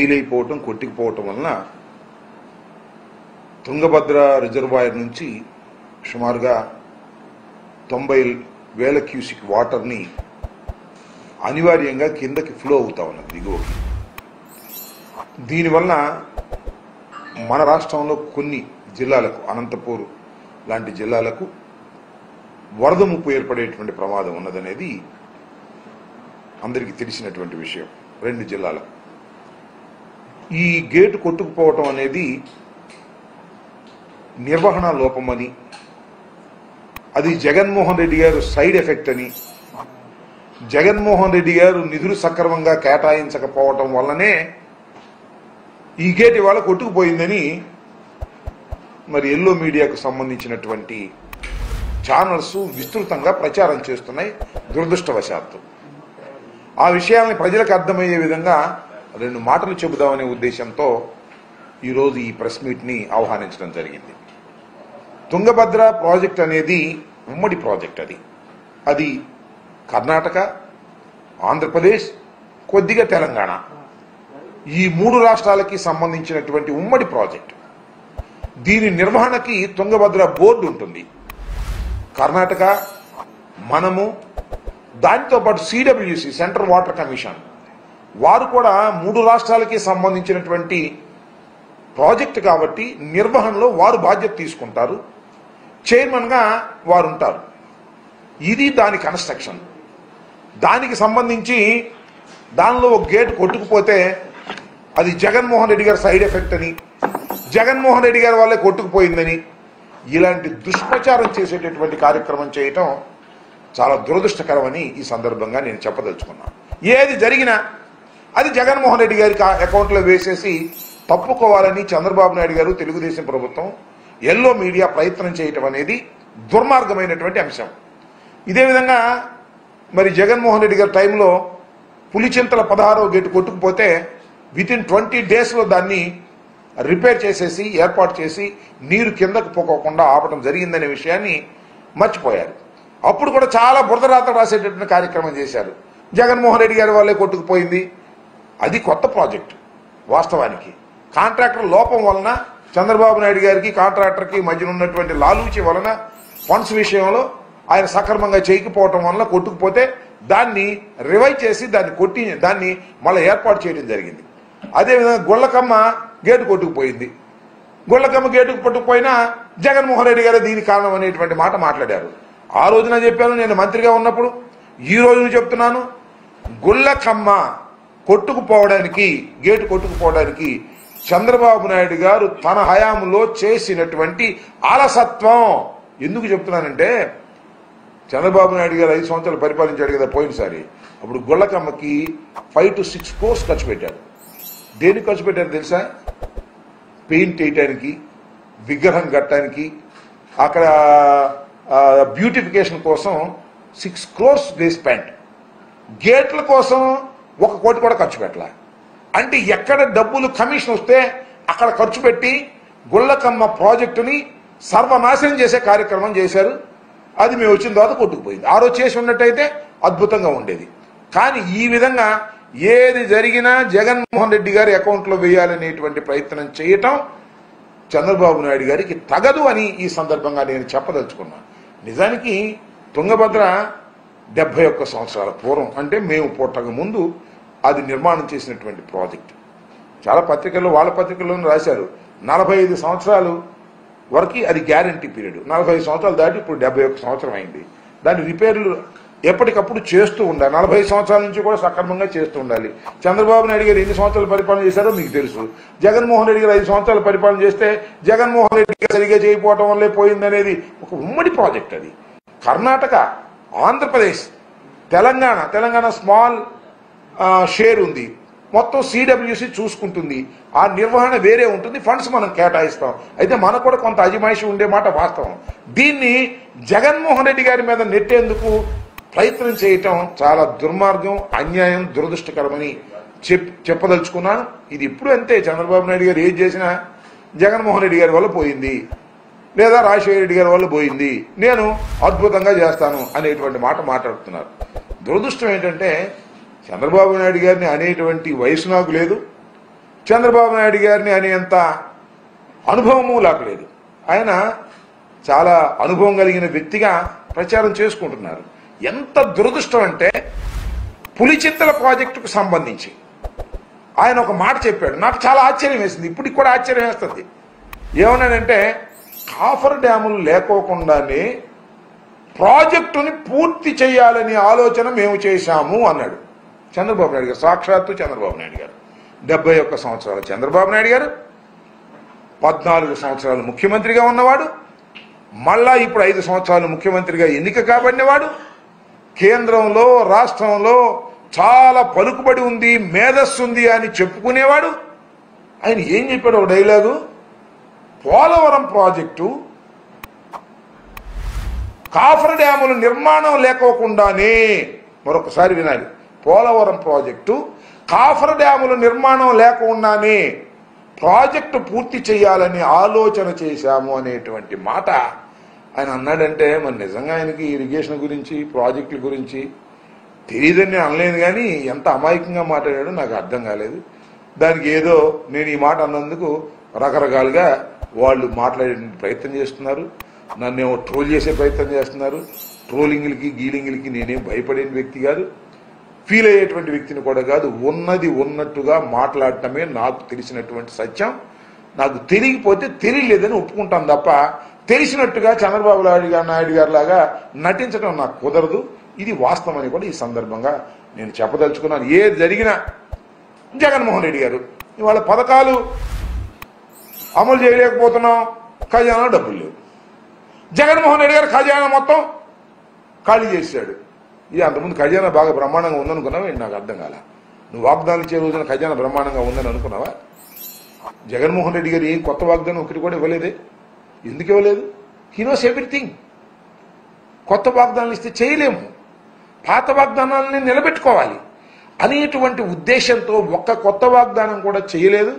Fail అయిపోవటం, కొట్టుకుపోవటం వలన Tungabhadra reservoir నుంచి సుమారుగా 90,000 క్యూసిక్ వాటర్ని అనివార్యంగా కిందకి ఫ్లో అవుతా ఉన్నది దిగువకి. దీనివల్ల మన రాష్ట్రంలో కొన్ని జిల్లాలకు, అనంతపూర్ లాంటి జిల్లాలకు వరద ముప్పు ఏర్పడేటువంటి ప్రమాదం ఉన్నదనేది అందరికీ తెలిసినటువంటి విషయం. 2 జిల్లాలకు ఈ గేటు కొట్టుకుపోవటం అనేది నిర్వహణ లోపమని, అది జగన్మోహన్ రెడ్డి గారు సైడ్ ఎఫెక్ట్ అని, జగన్మోహన్ రెడ్డి గారు నిధులు సక్రమంగా కేటాయించకపోవటం వల్లనే ఈ గేట్ ఇవాళ కొట్టుకుపోయిందని మరి ఎల్లో మీడియాకు సంబంధించినటువంటి ఛానల్స్ విస్తృతంగా ప్రచారం చేస్తున్నాయి. దురదృష్టవశాత్తు ఆ విషయాన్ని ప్రజలకు అర్థమయ్యే విధంగా 2 మాటలు చెబుదామనే ఉద్దేశంతో ఈరోజు ఈ ప్రెస్ మీట్ని ఆహ్వానించడం జరిగింది. తుంగభద్ర ప్రాజెక్ట్ అనేది ఉమ్మడి ప్రాజెక్ట్. అది కర్ణాటక, ఆంధ్రప్రదేశ్, కొద్దిగా తెలంగాణ, ఈ 3 రాష్ట్రాలకి సంబంధించినటువంటి ఉమ్మడి ప్రాజెక్ట్. దీని నిర్వహణకి తుంగభద్ర బోర్డు ఉంటుంది. కర్ణాటక, మనము, దానితో పాటు సిడబ్ల్యూసి, సెంట్రల్ వాటర్ కమిషన్, వారు కూడా 3 రాష్ట్రాలకి సంబంధించినటువంటి ప్రాజెక్ట్ కాబట్టి నిర్వహణలో వారు బాధ్యత తీసుకుంటారు. చైర్మన్గా వారు ఉంటారు. ఇది దాని కన్స్ట్రక్షన్. దానికి సంబంధించి దానిలో ఒక గేట్ కొట్టుకుపోతే అది జగన్మోహన్ రెడ్డి గారి సైడ్ ఎఫెక్ట్ అని, జగన్మోహన్ రెడ్డి గారి వాళ్ళే కొట్టుకుపోయిందని ఇలాంటి దుష్ప్రచారం చేసేటటువంటి కార్యక్రమం చేయటం చాలా దురదృష్టకరమని ఈ సందర్భంగా నేను చెప్పదలుచుకున్నాను. ఏది జరిగినా అది జగన్మోహన్ రెడ్డి గారికి అకౌంట్లో వేసేసి తప్పుకోవాలని చంద్రబాబు నాయుడు గారు, తెలుగుదేశం ప్రభుత్వం, ఎల్లో మీడియా ప్రయత్నం చేయటం అనేది దుర్మార్గమైనటువంటి అంశం. ఇదే విధంగా మరి జగన్మోహన్ రెడ్డి గారి టైంలో పులిచింతల 16వ గేటు కొట్టుకుపోతే వితిన్ 20 డేస్లో దాన్ని రిపేర్ చేసేసి ఏర్పాటు చేసి నీరు కిందకు పోకోకుండా ఆపడం జరిగిందనే విషయాన్ని మర్చిపోయారు. అప్పుడు కూడా చాలా బురదరాత రాసేటటువంటి కార్యక్రమం చేశారు. జగన్మోహన్ రెడ్డి గారి వాళ్ళే కొట్టుకుపోయింది. అది కొత్త ప్రాజెక్టు. వాస్తవానికి కాంట్రాక్టర్ లోపం వలన, చంద్రబాబు నాయుడు గారికి కాంట్రాక్టర్కి మధ్యన ఉన్నటువంటి లాలూచి వలన, ఫండ్స్ విషయంలో ఆయన సక్రమంగా చేయకపోవటం వలన కొట్టుకుపోతే దాన్ని రివైవ్ చేసి దాన్ని మళ్ళీ ఏర్పాటు చేయడం జరిగింది. అదేవిధంగా గుళ్ళకమ్మ గేటు కొట్టుకుపోయింది. గుళ్ళకమ్మ గేటుకు పట్టుకుపోయినా జగన్మోహన్ రెడ్డి గారు దీనికి కారణం అనేటువంటి మాట మాట్లాడారు. ఆ రోజున చెప్పాను నేను మంత్రిగా ఉన్నప్పుడు, ఈ రోజున చెప్తున్నాను, గుళ్ళకమ్మ కొట్టుకుపోవడానికి, గేటు కొట్టుకుపోవడానికి చంద్రబాబు నాయుడు గారు తన హయాంలో చేసినటువంటి అలసత్వం. ఎందుకు చెప్తున్నానంటే, చంద్రబాబు నాయుడు గారు 5 సంవత్సరాలు పరిపాలించాడు కదా పోయినసారి. అప్పుడు గుళ్ళకమ్మకి 5 to 6 crores ఖర్చు పెట్టారు. దేనికి ఖర్చు పెట్టారు తెలుసా? పెయింట్ వేయటానికి, విగ్రహం కట్టడానికి, అక్కడ బ్యూటిఫికేషన్ కోసం 6 crores దే స్పెండ్. గేట్ల కోసం 1 కోటి కూడా ఖర్చు పెట్టాల. అంటే ఎక్కడ డబ్బులు కమిషన్ వస్తే అక్కడ ఖర్చు పెట్టి గుళ్ళకమ్మ ప్రాజెక్టుని సర్వనాశనం చేసే కార్యక్రమం చేశారు. అది మేము వచ్చిన తర్వాత కొట్టుకుపోయింది. ఆ రోజు చేసి ఉన్నట్టయితే అద్భుతంగా ఉండేది. కానీ ఈ విధంగా ఏది జరిగినా జగన్మోహన్ రెడ్డి గారి అకౌంట్లో వేయాలనేటువంటి ప్రయత్నం చేయటం చంద్రబాబు నాయుడు గారికి తగదు అని ఈ సందర్భంగా నేను చెప్పదలుచుకున్నాను. నిజానికి తుంగభద్ర 71 సంవత్సరాల పూర్వం, అంటే మేము పుట్టక ముందు అది నిర్మాణం చేసినటువంటి ప్రాజెక్ట్. చాలా పత్రికల్లో, వాళ్ళ పత్రికల్లోనూ రాశారు 45 సంవత్సరాలు వరకు అది గ్యారంటీ పీరియడ్. 45 సంవత్సరాలు దాటి ఇప్పుడు 71 సంవత్సరం అయింది. దాని రిపేర్లు ఎప్పటికప్పుడు చేస్తూ ఉండాలి. 45 సంవత్సరాల నుంచి కూడా సక్రమంగా చేస్తూ ఉండాలి. చంద్రబాబు నాయుడు గారు ఎన్ని సంవత్సరాలు పరిపాలన చేశారో మీకు తెలుసు. జగన్మోహన్ రెడ్డి గారు 5 సంవత్సరాలు పరిపాలన చేస్తే జగన్మోహన్ రెడ్డి గారు సరిగా చేయకపోవటం వల్లే పోయిందనేది ఒక ఉమ్మడి ప్రాజెక్ట్. అది కర్ణాటక, ఆంధ్రప్రదేశ్, తెలంగాణ స్మాల్ షేర్ ఉంది. మొత్తం సిడబ్ల్యూసి చూసుకుంటుంది. ఆ నిర్వహణ వేరే ఉంటుంది. ఫండ్స్ మనం కేటాయిస్తాం. అయితే మనకు కూడా కొంత అజమాయిషి ఉండే మాట వాస్తవం. దీన్ని జగన్మోహన్ రెడ్డి గారి మీద నెట్టేందుకు ప్రయత్నం చేయటం చాలా దుర్మార్గం, అన్యాయం, దురదృష్టకరమని చెప్పదలుచుకున్నాను. ఇది ఇప్పుడు అంతే. చంద్రబాబు నాయుడు గారు ఏది చేసినా జగన్మోహన్ రెడ్డి గారి వల్ల పోయింది, లేదా రాజశేఖర రెడ్డి గారి వల్ల పోయింది, నేను అద్భుతంగా చేస్తాను అనేటువంటి మాట మాట్లాడుతున్నారు. దురదృష్టం ఏంటంటే చంద్రబాబు నాయుడు గారిని అనేటువంటి వయసు నాకు లేదు. చంద్రబాబు నాయుడు గారిని అనేంత అనుభవము లాగలేదు. ఆయన చాలా అనుభవం కలిగిన వ్యక్తిగా ప్రచారం చేసుకుంటున్నారు. ఎంత దురదృష్టం అంటే పులిచింతల ప్రాజెక్టుకు సంబంధించి ఆయన ఒక మాట చెప్పాడు, నాకు చాలా ఆశ్చర్యం వేసింది, ఇప్పటికి కూడా ఆశ్చర్యం వేస్తుంది. ఏమన్నాడంటే కాఫర్ డ్యాములు లేకోకుండానే ప్రాజెక్టుని పూర్తి చేయాలని ఆలోచన మేము చేశాము అన్నాడు చంద్రబాబు నాయుడు గారు. సాక్షాత్తు చంద్రబాబు నాయుడు గారు 71 సంవత్సరాల చంద్రబాబు నాయుడు గారు 14 సంవత్సరాలు ముఖ్యమంత్రిగా ఉన్నవాడు, మళ్ళా ఇప్పుడు 5 సంవత్సరాలు ముఖ్యమంత్రిగా ఎన్నిక కాబడినవాడు, కేంద్రంలో రాష్ట్రంలో చాలా పలుకుబడి ఉంది, మేధస్సు ఉంది అని చెప్పుకునేవాడు. ఆయన ఏం చెప్పాడు ఒక డైలాగు, పోలవరం ప్రాజెక్టు కాఫర్ డ్యాముల నిర్మాణం లేకోకుండానే, మరొకసారి వినాలి, పోలవరం ప్రాజెక్టు కాఫర్ డ్యాముల నిర్మాణం లేకుండానే ప్రాజెక్టు పూర్తి చేయాలని ఆలోచన చేశాము అనేటువంటి మాట ఆయన అన్నాడంటే మరి నిజంగా ఆయనకి ఇరిగేషన్ గురించి ప్రాజెక్టుల గురించి తెలియదని అనలేదు. కానీ ఎంత అమాయకంగా మాట్లాడాడో నాకు అర్థం కాలేదు. దానికి ఏదో నేను ఈ మాట అన్నందుకు రకరకాలుగా వాళ్ళు మాట్లాడే ప్రయత్నం చేస్తున్నారు, నన్నేమో ట్రోల్ చేసే ప్రయత్నం చేస్తున్నారు. ట్రోలింగ్లకి గీలింగ్లకి నేనేం భయపడే వ్యక్తి కాదు, ఫీల్ అయ్యేటువంటి వ్యక్తిని కూడా కాదు. ఉన్నది ఉన్నట్టుగా మాట్లాడటమే నాకు తెలిసినటువంటి సత్యం. నాకు తెలియకపోతే తెలియలేదని ఒప్పుకుంటాను తప్ప తెలిసినట్టుగా చంద్రబాబు నాయుడు గారి లాగా నటించడం నాకు కుదరదు. ఇది వాస్తవం అని కూడా ఈ సందర్భంగా నేను చెప్పదలుచుకున్నాను. ఏది జరిగినా జగన్మోహన్ రెడ్డి గారు ఇవాళ పథకాలు అమలు చేయలేకపోతున్నాం, ఖజానా డబ్బులు లేవు. జగన్మోహన్ రెడ్డి గారు ఖజానా మొత్తం ఖాళీ చేశాడు. ఇది అంతకుముందు ఖజానా బాగా బ్రహ్మాండంగా ఉందనుకున్నావా? నాకు అర్థం కాల. నువ్వు వాగ్దానం ఇచ్చే రోజున ఖజానా బ్రహ్మాండంగా ఉందని అనుకున్నావా? జగన్మోహన్ రెడ్డి గారు ఏం కొత్త వాగ్దానం ఒకటి కూడా ఇవ్వలేదే. ఎందుకు ఇవ్వలేదు? He knows everything. కొత్త వాగ్దానాలు ఇస్తే చేయలేము, పాత వాగ్దానాలని నిలబెట్టుకోవాలి అనేటువంటి ఉద్దేశంతో ఒక్క కొత్త వాగ్దానం కూడా చేయలేదు.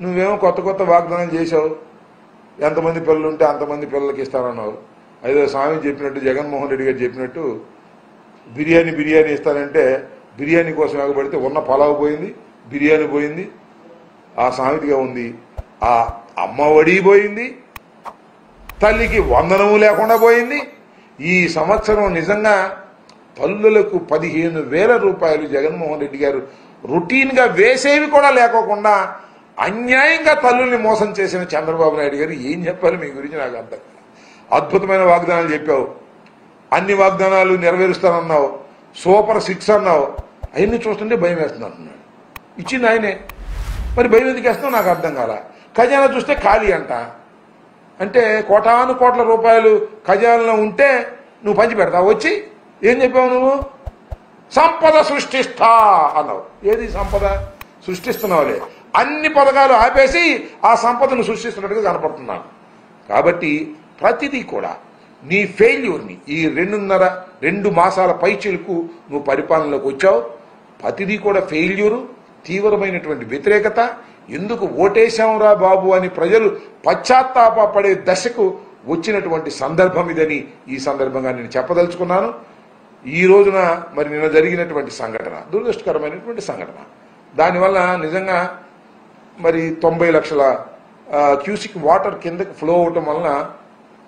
నువ్వేమో కొత్త కొత్త వాగ్దానం చేశావు. ఎంతమంది పిల్లలు ఉంటే అంతమంది పిల్లలకి ఇస్తానన్నావు. అదే స్వామి చెప్పినట్టు, జగన్మోహన్ రెడ్డి గారు చెప్పినట్టు బిర్యానీ ఇస్తానంటే బిర్యానీ కోసం ఎగబడితే ఉన్న పలావ్ పోయింది, బిర్యానీ పోయింది, ఆ సామెతగా ఉంది. ఆ అమ్మ ఒడి పోయింది, తల్లికి వందనము లేకుండా పోయింది. ఈ సంవత్సరం నిజంగా తల్లులకు 15,000 రూపాయలు జగన్మోహన్ రెడ్డి గారు రొటీన్గా వేసేవి కూడా లేకోకుండా అన్యాయంగా తల్లుల్ని మోసం చేసిన చంద్రబాబు నాయుడు గారు ఏం చెప్పాలి మీ గురించి నాకు అర్థం కాదు. అద్భుతమైన వాగ్దానాలు చెప్పావు, అన్ని వాగ్దానాలు నెరవేరుస్తానన్నావు, సూపర్ 6 అన్నావు. అవన్నీ చూస్తుంటే భయం వేస్తుంది అంటున్నాడు. ఇచ్చింది ఆయనే, మరి భయం ఎందుకు వేస్తున్నావు నాకు అర్థం కాల. ఖజానా చూస్తే ఖాళీ అంట. అంటే కోటాను కోట్ల రూపాయలు ఖజానాలో ఉంటే నువ్వు పంచి పెడతావు. వచ్చి ఏం చెప్పావు నువ్వు? సంపద సృష్టిస్తా అన్నావు. ఏది సంపద సృష్టిస్తున్నావులే? అన్ని పథకాలు ఆపేసి ఆ సంపదను సృష్టిస్తున్నట్టుగా కనపడుతున్నాను. కాబట్టి ప్రతిదీ కూడా నీ ఫెయిల్యూర్ని ఈ 2 మాసాల పైచిలకు నువ్వు పరిపాలనలోకి వచ్చావు. ప్రతిదీ కూడా ఫెయిల్యూరు, తీవ్రమైనటువంటి వ్యతిరేకత. ఎందుకు ఓటేశాంరా బాబు అని ప్రజలు పశ్చాత్తాపడే దశకు వచ్చినటువంటి సందర్భం ఇదని ఈ సందర్భంగా నేను చెప్పదలుచుకున్నాను. ఈ రోజున మరి నిన్న జరిగినటువంటి సంఘటన దురదృష్టకరమైనటువంటి సంఘటన. దానివల్ల నిజంగా మరి 90 లక్షల క్యూసిక్ వాటర్ కిందకి ఫ్లో అవటం వలన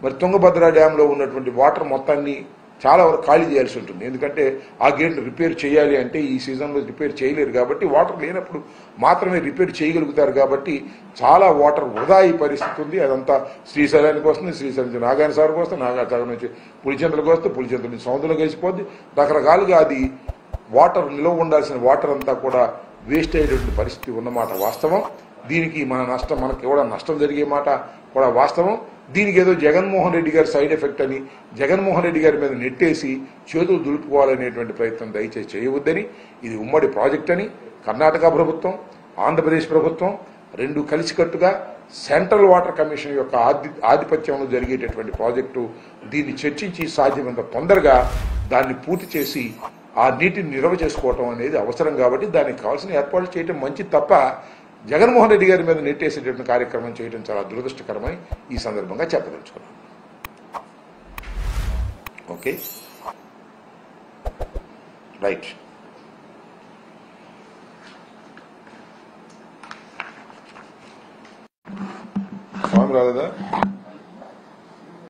మరి తుంగభద్ర డ్యాంలో ఉన్నటువంటి వాటర్ మొత్తాన్ని చాలా వరకు ఖాళీ చేయాల్సి ఉంటుంది. ఎందుకంటే ఆ గేట్ను రిపేర్ చేయాలి అంటే ఈ సీజన్లో రిపేర్ చేయలేరు కాబట్టి, వాటర్ లేనప్పుడు మాత్రమే రిపేర్ చేయగలుగుతారు కాబట్టి చాలా వాటర్ వృధా అయ్యే పరిస్థితి ఉంది. అదంతా శ్రీశైలానికి వస్తుంది, శ్రీశైలం నుంచి నాగార్జున సాగర్కి వస్తుంది, నాగార్జున సాగర్ నుంచి పులిచింతలకు వస్తుంది, పులిచింతల నుంచి సముద్రంలో కలిసిపోద్ది. రకరకాలుగా అది వాటర్ నిల్వ ఉండాల్సిన వాటర్ అంతా కూడా వేస్ట్ అయ్యేటువంటి పరిస్థితి ఉన్నమాట వాస్తవం. దీనికి మనకి కూడా నష్టం జరిగే మాట కూడా వాస్తవం. దీనికి ఏదో జగన్మోహన్ రెడ్డి గారి సైడ్ ఎఫెక్ట్ అని జగన్మోహన్ రెడ్డి గారి మీద నెట్టేసి చేతులు దులుపుకోవాలనేటువంటి ప్రయత్నం దయచేసి చేయవద్దని, ఇది ఉమ్మడి ప్రాజెక్ట్ అని కర్ణాటక ప్రభుత్వం, ఆంధ్రప్రదేశ్ ప్రభుత్వం 2 కలిసికట్టుగా సెంట్రల్ వాటర్ కమిషన్ యొక్క ఆధిపత్యంలో జరిగేటటువంటి ప్రాజెక్టు. దీన్ని చర్చించి సాధ్యమైనంత తొందరగా దాన్ని పూర్తి చేసి ఆ నీటిని నిల్వ చేసుకోవటం అనేది అవసరం. కాబట్టి దానికి కావాల్సిన ఏర్పాట్లు చేయటం మంచిది తప్ప జగన్మోహన్ రెడ్డి గారి మీద నెట్టేసేటువంటి కార్యక్రమం చేయడం చాలా దురదృష్టకరమని ఈ సందర్భంగా చెప్పదలుచుకున్నాను. Okay, right. స్వామి రాలేదా?